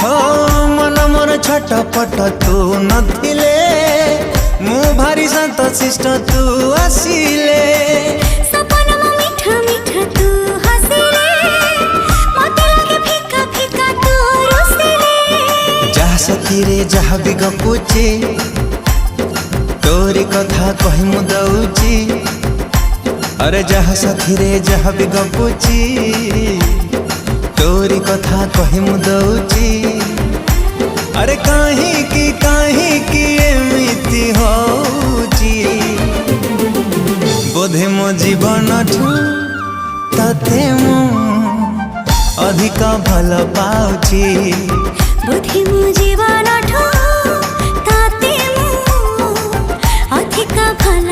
हो मन मोर छटपट तू नथिले मु भारी शांत शिष्ट तू आसिले सपन मीठा मीठा तू हसिले मते लागे फिका फिका तू रुसिले जहा सखी रे जहा भी गपुची तोरी कथा कहि मु दउची अरे जहा सखी रे जहा भी गपुची तोरी कथा कहि मु दउची अरे काहे की एमिति होची बोधे मो जीवन ठू तते मु अधिक भल पाउची बोधे मो जीवन ठू ताते मु अधिक भल